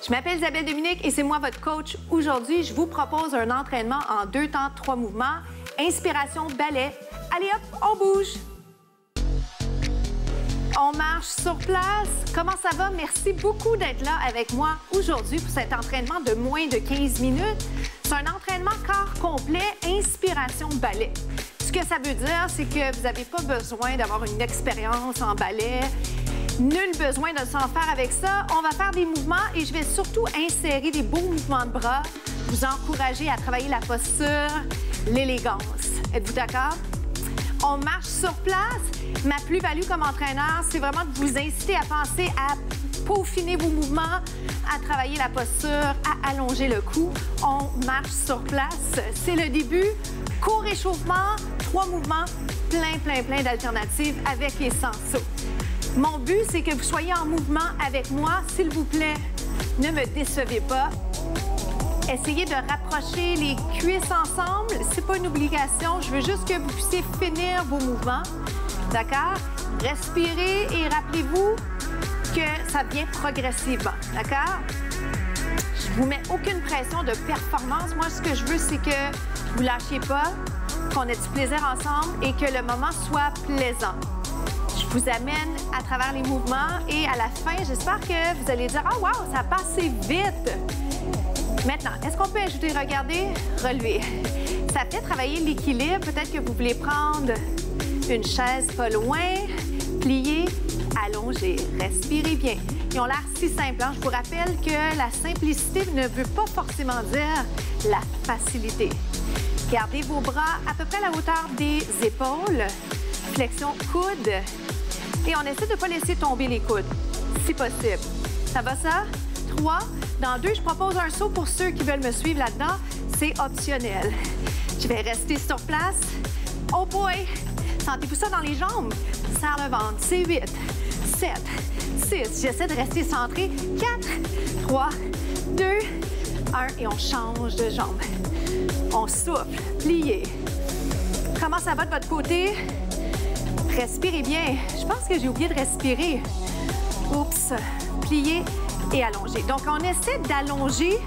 Je m'appelle Isabelle Dominique et c'est moi votre coach. Aujourd'hui, je vous propose un entraînement en 2 temps, 3 mouvements. Inspiration, ballet. Allez hop, on bouge. On marche sur place. Comment ça va? Merci beaucoup d'être là avec moi aujourd'hui pour cet entraînement de moins de 15 minutes. C'est un entraînement corps complet, inspiration, ballet. Ce que ça veut dire, c'est que vous n'avez pas besoin d'avoir une expérience en ballet. Nul besoin de s'en faire avec ça. On va faire des mouvements et je vais surtout insérer des beaux mouvements de bras, vous encourager à travailler la posture, l'élégance. Êtes-vous d'accord? On marche sur place. Ma plus-value comme entraîneur, c'est vraiment de vous inciter à penser à peaufiner vos mouvements, à travailler la posture, à allonger le cou. On marche sur place. C'est le début. Court échauffement, 3 mouvements, plein d'alternatives avec et sans saut. Mon but, c'est que vous soyez en mouvement avec moi. S'il vous plaît, ne me décevez pas. Essayez de rapprocher les cuisses ensemble. C'est pas une obligation. Je veux juste que vous puissiez finir vos mouvements. D'accord? Respirez et rappelez-vous que ça vient progressivement. D'accord? Je vous mets aucune pression de performance. Moi, ce que je veux, c'est que vous lâchiez pas, qu'on ait du plaisir ensemble et que le moment soit plaisant. Je vous amène à travers les mouvements et à la fin, j'espère que vous allez dire « Ah, wow, ça passe vite! » Maintenant, est-ce qu'on peut ajouter, regardez, relever. Ça fait travailler l'équilibre. Peut-être que vous voulez prendre une chaise pas loin, plier, allonger, respirez bien. Ils ont l'air si simples. Hein? Je vous rappelle que la simplicité ne veut pas forcément dire la facilité. Gardez vos bras à peu près à la hauteur des épaules. Flexion coude. Et on essaie de ne pas laisser tomber les coudes, si possible. Ça va ça? 3. Dans 2, je propose un saut pour ceux qui veulent me suivre là-dedans. C'est optionnel. Je vais rester sur place. Oh boy! Sentez-vous ça dans les jambes? Serre le ventre. C'est 8, 7, 6. J'essaie de rester centré. 4, 3, 2, 1. Et on change de jambe. On souffle. Pliez. Comment ça va de votre côté? Respirez bien. Je pense que j'ai oublié de respirer. Oups. Pliez et allongez. Donc, on essaie d'allonger,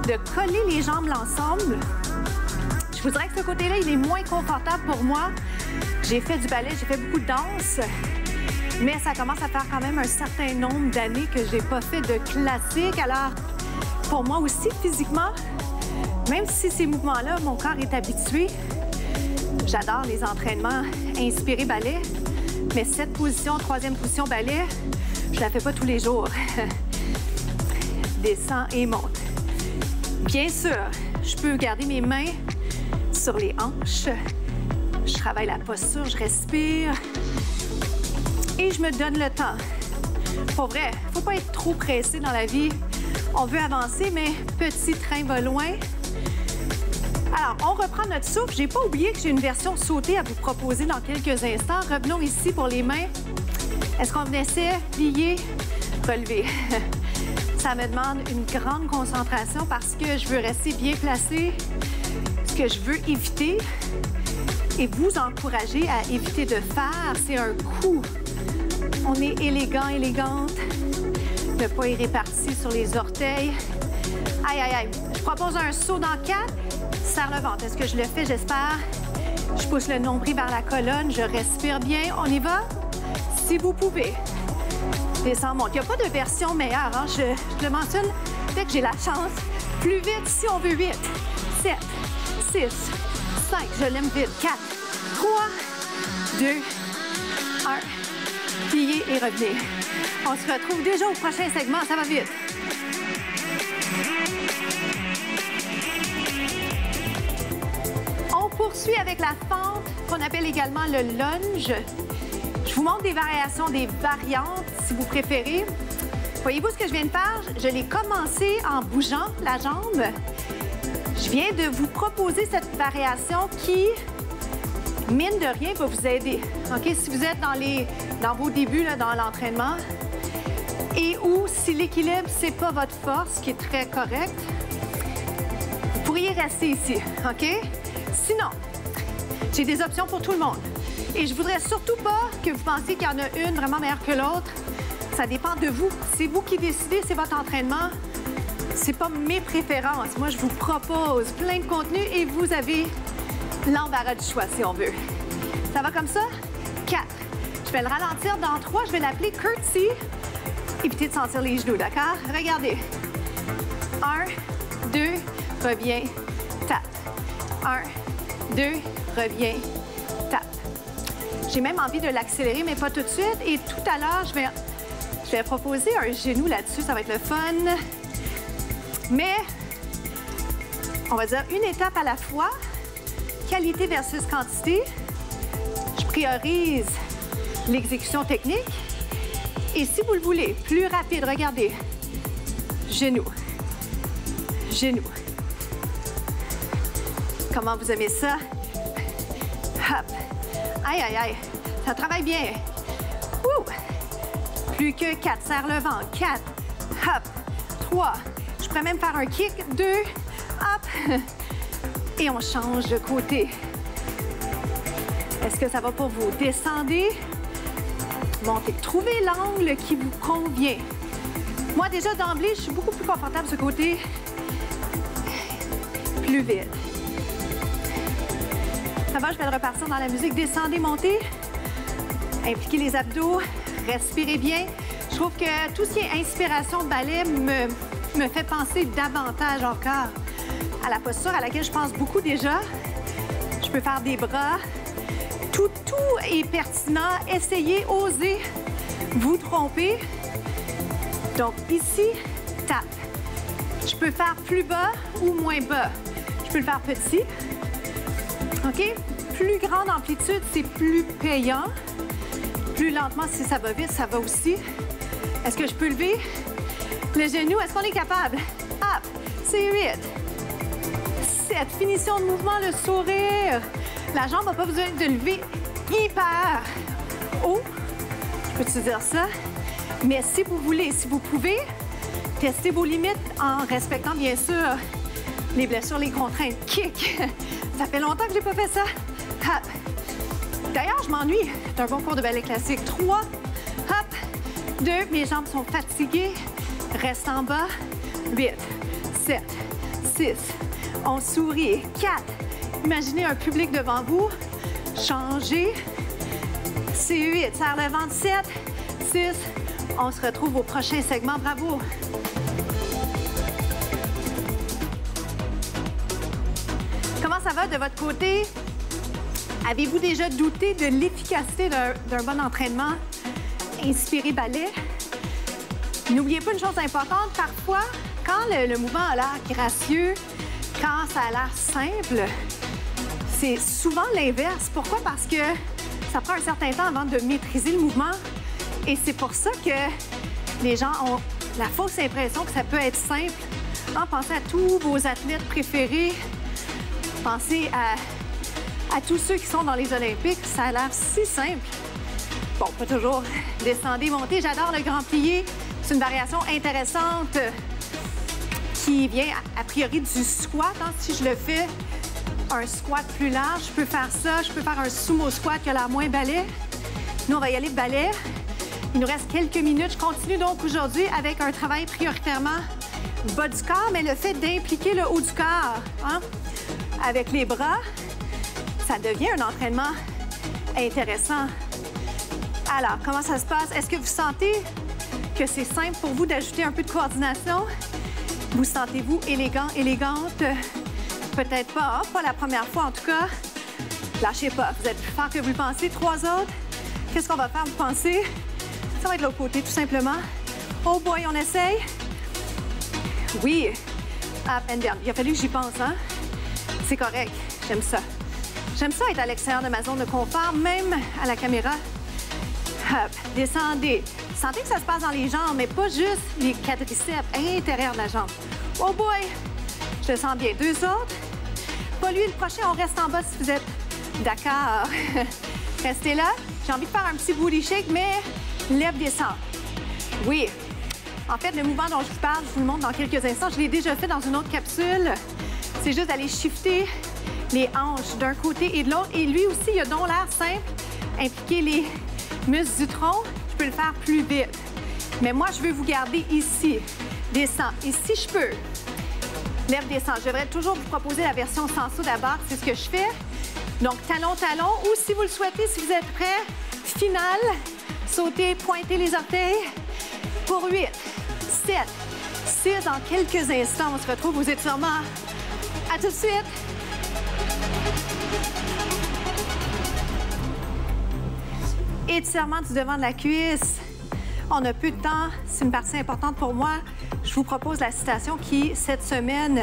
de coller les jambes ensemble. Je vous dirais que ce côté-là, il est moins confortable pour moi. J'ai fait du ballet, j'ai fait beaucoup de danse, mais ça commence à faire quand même un certain nombre d'années que je n'ai pas fait de classique. Alors, pour moi aussi, physiquement, même si ces mouvements-là, mon corps est habitué, j'adore les entraînements inspirés ballet, mais cette position, 3e position ballet, je la fais pas tous les jours. Descends et monte. Bien sûr, je peux garder mes mains sur les hanches. Je travaille la posture, je respire et je me donne le temps. Pour vrai, il ne faut pas être trop pressé dans la vie. On veut avancer, mais petit train va loin. Alors, on reprend notre souffle. Je n'ai pas oublié que j'ai une version sautée à vous proposer dans quelques instants. Revenons ici pour les mains. Est-ce qu'on essaie? Plier, relever. Ça me demande une grande concentration parce que je veux rester bien placé. Ce que je veux éviter et vous encourager à éviter de faire, c'est un coup. On est élégant, élégante. Ne pas y répartir sur les orteils. Aïe, aïe, aïe. Je propose un saut dans 4. Serre le ventre. Est-ce que je le fais? J'espère. Je pousse le nombril vers la colonne. Je respire bien. On y va? Si vous pouvez. Descends, monte. Il n'y a pas de version meilleure. Hein? Je le mentionne dès que j'ai la chance. Plus vite si on veut 8, 7, 6, 5. Je l'aime vite. 4, 3, 2, 1. Pliez et revenez. On se retrouve déjà au prochain segment. Ça va vite. On poursuit avec la fente qu'on appelle également le lunge. Je vous montre des variations, des variantes, si vous préférez. Voyez-vous ce que je viens de faire? Je l'ai commencé en bougeant la jambe. Je viens de vous proposer cette variation qui, mine de rien, va vous aider. OK? Si vous êtes dans vos débuts, là, dans l'entraînement, et ou si l'équilibre, c'est pas votre force, ce qui est très correct, vous pourriez rester ici. OK? Sinon, j'ai des options pour tout le monde. Et je voudrais surtout pas que vous pensiez qu'il y en a une vraiment meilleure que l'autre. Ça dépend de vous. C'est vous qui décidez, c'est votre entraînement. C'est pas mes préférences. Moi, je vous propose plein de contenu et vous avez l'embarras du choix, si on veut. Ça va comme ça? 4. Je vais le ralentir dans 3. Je vais l'appeler curtsy. Évitez de sentir les genoux, d'accord? Regardez. 1, 2, reviens, tape. 1, 2, reviens, tape. J'ai même envie de l'accélérer, mais pas tout de suite. Et tout à l'heure, je vais proposer un genou là-dessus. Ça va être le fun. Mais, on va dire une étape à la fois. Qualité versus quantité. Je priorise l'exécution technique. Et si vous le voulez, plus rapide, regardez. Genou. Genou. Comment vous aimez ça? Hop. Aïe, aïe, aïe. Ça travaille bien. Ouh. Plus que 4. Serre le ventre. 4. Hop. 3. Je pourrais même faire un kick. 2. Hop. Et on change de côté. Est-ce que ça va pour vous? Descendez. Montez. Trouvez l'angle qui vous convient. Moi, déjà, d'emblée, je suis beaucoup plus confortable de ce côté. Plus vite. Ça va, je vais le repartir dans la musique. Descendez, montez. Impliquez les abdos. Respirez bien. Je trouve que tout ce qui est inspiration ballet me fait penser davantage encore à la posture à laquelle je pense beaucoup déjà. Je peux faire des bras. Tout est pertinent. Essayez, osez vous tromper. Donc ici, tape. Je peux faire plus bas ou moins bas. Je peux le faire petit. OK? Plus grande amplitude, c'est plus payant. Plus lentement, si ça va vite, ça va aussi. Est-ce que je peux lever le genou? Est-ce qu'on est capable? Hop, c'est 8. 7. Finition de mouvement, le sourire. La jambe n'a pas besoin de lever hyper haut. Je peux te dire ça? Mais si vous voulez, si vous pouvez, testez vos limites en respectant, bien sûr, les blessures, les contraintes. Kick. Ça fait longtemps que je n'ai pas fait ça. Hop. D'ailleurs, je m'ennuie d'un bon cours de ballet classique. 3. Hop. 2. Mes jambes sont fatiguées. Reste en bas. 8. 7. 6. On sourit. 4. Imaginez un public devant vous. Changez. C'est 8. Serre le ventre. 7. 6. On se retrouve au prochain segment. Bravo! Comment ça va de votre côté? Avez-vous déjà douté de l'efficacité d'un bon entraînement inspiré ballet? N'oubliez pas une chose importante. Parfois, quand le mouvement a l'air gracieux, quand ça a l'air simple, c'est souvent l'inverse. Pourquoi? Parce que ça prend un certain temps avant de maîtriser le mouvement. Et c'est pour ça que les gens ont la fausse impression que ça peut être simple. Pensez à tous vos athlètes préférés. Pensez à tous ceux qui sont dans les Olympiques. Ça a l'air si simple. Bon, pas toujours. Descendez, montez. J'adore le grand plié. C'est une variation intéressante qui vient a priori du squat. Si je le fais, un squat plus large, je peux faire ça. Je peux faire un sumo squat qui a l'air moins ballet. Nous, on va y aller ballet. Il nous reste quelques minutes. Je continue donc aujourd'hui avec un travail prioritairement bas du corps, mais le fait d'impliquer le haut du corps avec les bras, ça devient un entraînement intéressant. Alors, comment ça se passe? Est-ce que vous sentez que c'est simple pour vous d'ajouter un peu de coordination? Vous sentez-vous élégant, élégante? Peut-être pas, pas la première fois en tout cas. Lâchez pas, vous êtes plus fort que vous le pensez. 3 autres. Qu'est-ce qu'on va faire, vous pensez? Ça va être de l'autre côté, tout simplement. Oh boy, on essaye. Oui. Up and down. Il a fallu que j'y pense, hein? C'est correct. J'aime ça. J'aime ça être à l'extérieur de ma zone de confort, même à la caméra. Hop. Descendez. Sentez que ça se passe dans les jambes, mais pas juste les quadriceps intérieurs de la jambe. Oh boy! Je le sens bien. 2 autres. Pas lui, le prochain, on reste en bas si vous êtes d'accord. Restez là. J'ai envie de faire un petit booty shake, mais lève, descend. Oui. En fait, le mouvement dont je vous parle, je vous le montre dans quelques instants. Je l'ai déjà fait dans une autre capsule. C'est juste d'aller shifter les hanches d'un côté et de l'autre. Et lui aussi, il a donc l'air simple. Impliquer les muscles du tronc, je peux le faire plus vite. Mais moi, je veux vous garder ici. descends. Et si je peux, lève, descends. Je devrais toujours vous proposer la version sans saut d'abord, c'est ce que je fais. Donc, talon, talon, ou si vous le souhaitez, si vous êtes prêts, finale, sautez, pointez les orteils pour 8, 7, 6. Dans quelques instants, on se retrouve aux étirements. À tout de suite. Étirement du devant de la cuisse. On a peu de temps, c'est une partie importante pour moi. Je vous propose la citation qui, cette semaine,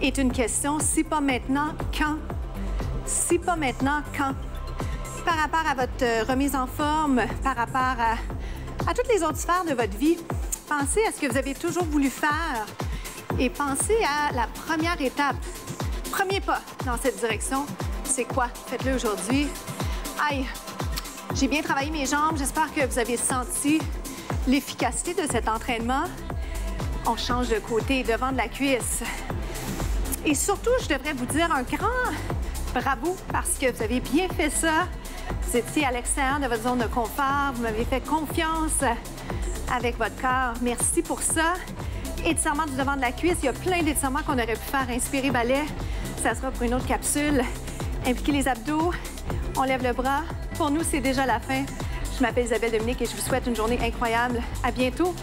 est une question. Si pas maintenant, quand? Si pas maintenant, quand? Par rapport à votre remise en forme, par rapport à toutes les autres sphères de votre vie, pensez à ce que vous avez toujours voulu faire et pensez à la première étape. Premier pas dans cette direction, c'est quoi? Faites-le aujourd'hui. Aïe, j'ai bien travaillé mes jambes. J'espère que vous avez senti l'efficacité de cet entraînement. On change de côté, devant de la cuisse. Et surtout, je devrais vous dire un grand bravo parce que vous avez bien fait ça. Vous étiez à l'extérieur de votre zone de confort. Vous m'avez fait confiance avec votre corps. Merci pour ça. Étirement du devant de la cuisse. Il y a plein d'étirements qu'on aurait pu faire. Inspirer, balai. Ça sera pour une autre capsule. Impliquez les abdos. On lève le bras. Pour nous, c'est déjà la fin. Je m'appelle Isabelle Dominique et je vous souhaite une journée incroyable. À bientôt.